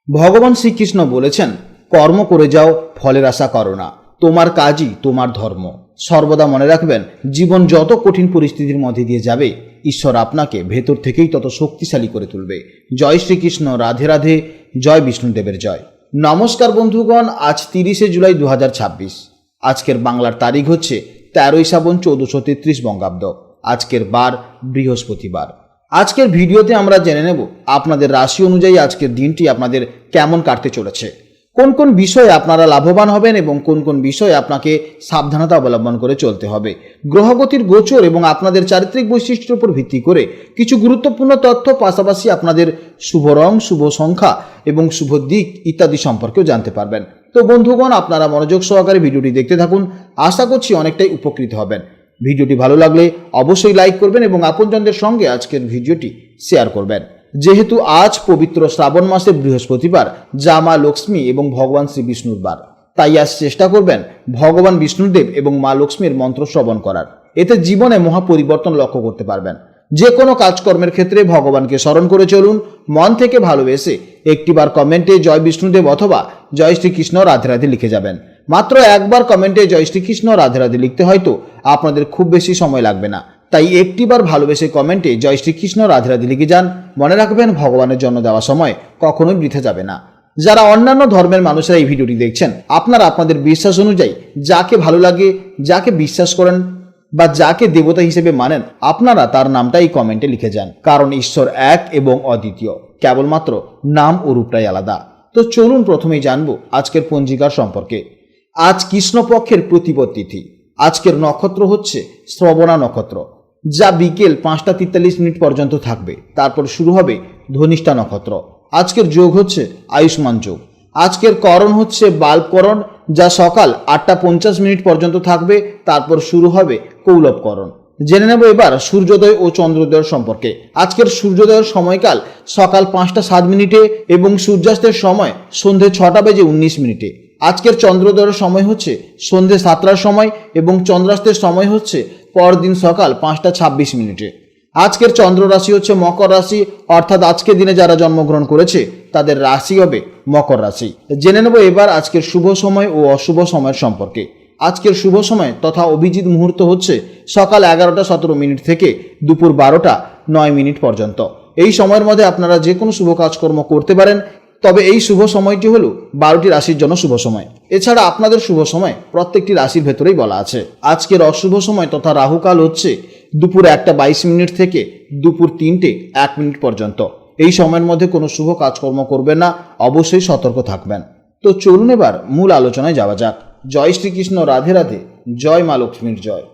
ভগবান শ্রীকৃষ্ণ বলেছেন, কর্ম করে যাও, ফলের আশা করো না। তোমার কাজই তোমার ধর্ম। সর্বদা মনে রাখবেন, জীবন যত কঠিন পরিস্থিতির মধ্যে দিয়ে যাবে, ঈশ্বর আপনাকে ভেতর থেকেই তত শক্তিশালী করে তুলবে। জয় শ্রীকৃষ্ণ, রাধে রাধে, জয় বিষ্ণুদেবের জয়। নমস্কার বন্ধুগণ, আজ 30শে জুলাই 2026। আজকের বাংলার তারিখ হচ্ছে 13ই শ্রাবণ 1433 বঙ্গাব্দ। আজকের বার বৃহস্পতিবার। আজকের ভিডিওতে আমরা জেনে নেব আপনাদের রাশি অনুযায়ী আজকের দিনটি আপনাদের কেমন কাটতে চলেছে, কোন কোন বিষয়ে আপনারা লাভবান হবেন এবং কোন কোন বিষয়ে আপনাকে সাবধানতা অবলম্বন করে চলতে হবে। গ্রহগতির গোচর এবং আপনাদের চারিত্রিক বৈশিষ্ট্যের উপর ভিত্তি করে কিছু গুরুত্বপূর্ণ তথ্য, পাশাপাশি আপনাদের শুভ রং, শুভ সংখ্যা এবং শুভ দিক ইত্যাদি সম্পর্কেও জানতে পারবেন। তো বন্ধুগণ, আপনারা মনোযোগ সহকারে ভিডিওটি দেখতে থাকুন। আশা করছি অনেকটাই উপকৃত হবেন। ভিডিওটি ভালো লাগলে অবশ্যই লাইক করবেন এবং আপনজনদের সঙ্গে আজকের ভিডিওটি শেয়ার করবেন। যেহেতু আজ পবিত্র শ্রাবণ মাসের বৃহস্পতিবার, যা মা লক্ষ্মী এবং ভগবান শ্রী বিষ্ণুর বার, তাই আজ চেষ্টা করবেন ভগবান বিষ্ণুদেব এবং মা লক্ষ্মীর মন্ত্র শ্রবণ করার। এতে জীবনে মহা পরিবর্তন লক্ষ্য করতে পারবেন। যে কোনো কাজকর্মের ক্ষেত্রে ভগবানকে স্মরণ করে চলুন। মন থেকে ভালোবেসে একটিবার কমেন্টে জয় বিষ্ণুদেব অথবা জয় শ্রীকৃষ্ণ রাধে রাধে লিখে যাবেন। মাত্র একবার কমেন্টে জয় শ্রীকৃষ্ণ রাধে রাধে লিখতে হয়তো আপনাদের খুব বেশি সময় লাগবে না, তাই একটিবার ভালোবেসে কমেন্টে জয় শ্রীকৃষ্ণ রাধে রাধে লিখে যান। মনে রাখবেন, ভগবানের জন্য দেওয়া সময় কখনোই বৃথা যাবে না। যারা অন্যান্য ধর্মের মানুষেরা এই ভিডিওটি দেখছেন, আপনারা আপনাদের বিশ্বাস অনুযায়ী যাকে ভালো লাগে, যাকে বিশ্বাস করেন বা যাকে দেবতা হিসেবে মানেন, আপনারা তার নামটাই কমেন্টে লিখে যান। কারণ ঈশ্বর এক এবং অদ্বিতীয়, কেবলমাত্র নাম ও রূপটাই আলাদা। তো চলুন প্রথমেই জানবো আজকের পঞ্জিকার সম্পর্কে। আজ কৃষ্ণপক্ষের প্রতিপদ তিথি। আজকের নক্ষত্র হচ্ছে শ্রবণা নক্ষত্র, যা বিকেল 5টা 43 মিনিট পর্যন্ত থাকবে। তারপর শুরু হবে ধনিষ্ঠা নক্ষত্র। আজকের যোগ হচ্ছে আয়ুষ্মান যোগ। আজকের করণ হচ্ছে বাল্বকরণ, যা সকাল 8টা 50 মিনিট পর্যন্ত থাকবে। তারপর শুরু হবে কৌলবকরণ। জেনে নেব এবার সূর্যোদয় ও চন্দ্রোদয়ের সম্পর্কে। আজকের সূর্যোদয়ের সময়কাল সকাল 5টা 7 মিনিটে এবং সূর্যাস্তের সময় সন্ধে 6টা বেজে 19 মিনিটে। আজকের চন্দ্রোদয়ের সময় হচ্ছে সন্ধে 7টার সময় এবং চন্দ্রাস্তের সময় হচ্ছে পরদিন সকাল 5টা 26 মিনিটে। আজকের চন্দ্র রাশি হচ্ছে মকর রাশি, অর্থাৎ আজকের দিনে যারা জন্মগ্রহণ করেছে তাদের রাশি হবে মকর রাশি। জেনে নেব এবার আজকের শুভ সময় ও অশুভ সময়ের সম্পর্কে। আজকের শুভ সময় তথা অভিজিৎ মুহূর্ত হচ্ছে সকাল 11টা 17 মিনিট থেকে দুপুর 12টা 9 মিনিট পর্যন্ত। এই সময়ের মধ্যে আপনারা যে কোনো শুভ কাজকর্ম করতে পারেন, তবে এই শুভ সময়টি হলো 12টি রাশির জন্য শুভ সময়। এছাড়া আপনাদের শুভ সময় প্রত্যেকটি রাশির ভেতরেই বলা আছে। আজকের অশুভ সময় তথা রাহুকাল হচ্ছে দুপুর 1টা 22 মিনিট থেকে দুপুর 3টে 1 মিনিট পর্যন্ত। এই সময়ের মধ্যে কোনো শুভ কাজকর্ম করবেন না, অবশ্যই সতর্ক থাকবেন। তো চলুন এবার মূল আলোচনায় যাওয়া যাক। জয় শ্রীকৃষ্ণ, রাধে রাধে, জয় মা লক্ষ্মীর জয়।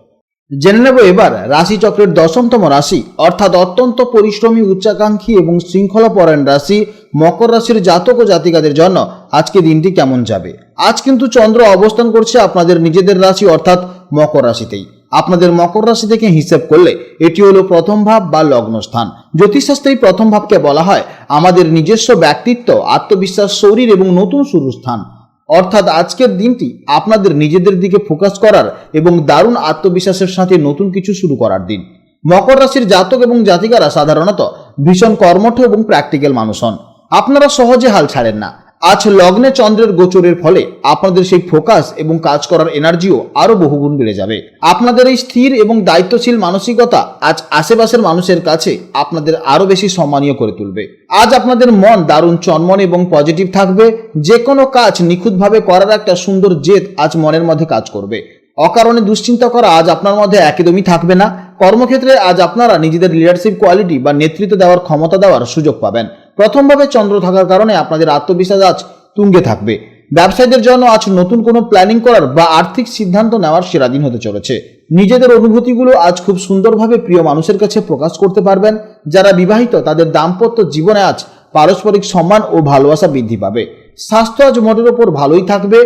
জেনে নেব এবার রাশিচক্রের 10মতম রাশি, অর্থাৎ অত্যন্ত পরিশ্রমী, উচ্চাকাঙ্ক্ষী এবং শৃঙ্খলাপরায়ণ রাশি মকর রাশির জাতক ও জাতিকাদের জন্য আজকে দিনটি কেমন যাবে। আজ কিন্তু চন্দ্র অবস্থান করছে আপনাদের নিজেদের রাশি অর্থাৎ মকর রাশিতেই। আপনাদের মকর রাশি থেকে হিসেব করলে এটি হলো প্রথম ভাব বা লগ্নস্থান। জ্যোতিষশাস্ত্রে প্রথম ভাবকে বলা হয় আমাদের নিজস্ব ব্যক্তিত্ব, আত্মবিশ্বাস, শরীর এবং নতুন শুরুর স্থান। অর্থাৎ আজকের দিনটি আপনাদের নিজেদের দিকে ফোকাস করার এবং দারুণ আত্মবিশ্বাসের সাথে নতুন কিছু শুরু করার দিন। মকর রাশির জাতক এবং জাতিকারা সাধারণত ভীষণ কর্মঠ এবং প্র্যাকটিক্যাল মানুষ হন। আপনারা সহজে হাল ছাড়েন না। আজ লগ্নে চন্দ্রের গোচরের ফলে আপনাদের সেই ফোকাস এবং কাজ করার এনার্জিও আরো বহুগুণ বেড়ে যাবে। আপনাদের এই স্থির এবং দায়িত্বশীল মানসিকতা আজ আশেপাশের মানুষের কাছে আপনাদের আরো বেশি সম্মানীয় করে তুলবে। আজ আপনাদের মন দারুণ চনমন এবং পজিটিভ থাকবে। যে কোনো কাজ নিখুঁতভাবে করার একটা সুন্দর জেদ আজ মনের মধ্যে কাজ করবে। অকারণে দুশ্চিন্তা করা আজ আপনার মধ্যে একদমই থাকবে না। কর্মক্ষেত্রে আজ আপনারা নিজেদের লিডারশিপ কোয়ালিটি বা নেতৃত্ব দেওয়ার ক্ষমতা দেওয়ার সুযোগ পাবেন। প্রথমভাবে চন্দ্র থাকার কারণে আপনাদের আত্মবিশ্বাস আজ তুঙ্গে থাকবে। ব্যবসায়ীদের জন্য আজ নতুন কোনো প্ল্যানিং করার বা আর্থিক সিদ্ধান্ত নেওয়ার সেরা দিন হতে চলেছে। নিজেদের অনুভূতিগুলো আজ খুব সুন্দরভাবে প্রিয় মানুষের কাছে প্রকাশ করতে পারবেন। যারা বিবাহিত তাদের দাম্পত্য জীবনে আজ পারস্পরিক সম্মান ও ভালোবাসা বৃদ্ধি পাবে। স্বাস্থ্য আজ মোটের ওপর ভালোই থাকবে।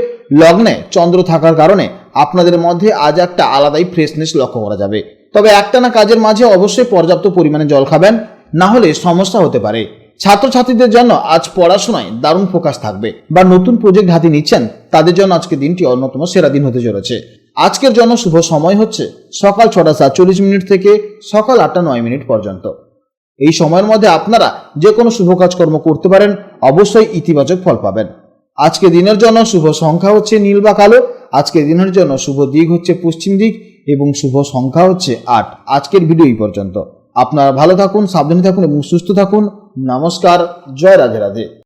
লগ্নে চন্দ্র থাকার কারণে আপনাদের মধ্যে আজ একটা আলাদাই ফ্রেশনেস লক্ষ্য করা যাবে। তবে একটানা কাজের মাঝে অবশ্যই পর্যাপ্ত পরিমাণে জল খাবেন, না হলে সমস্যা হতে পারে। ছাত্রছাত্রীদের জন্য আজ পড়াশোনায় দারুণ ফোকাস থাকবে বা নতুন প্রজেক্ট হাতে নিচ্ছেন, তাদের জন্য আজকে দিনটি অন্যতম সেরা দিন হতে চলেছে। আজকের জন্য শুভ সময় হচ্ছে সকাল 6টা 47 মিনিট থেকে সকাল 8টা 9 মিনিট পর্যন্ত। এই সময়ের মধ্যে আপনারা যে কোনো শুভ কাজকর্ম করতে পারেন, অবশ্যই ইতিবাচক ফল পাবেন। আজকে দিনের জন্য শুভ সংখ্যা হচ্ছে নীল বা কালো। আজকে দিনের জন্য শুভ দিক হচ্ছে পশ্চিম দিক এবং শুভ সংখ্যা হচ্ছে 8। আজকের ভিডিও এই পর্যন্ত। আপনারা ভালো থাকুন, সাবধানে থাকুন এবং সুস্থ থাকুন। নমস্কার, জয় রাধে রাধে।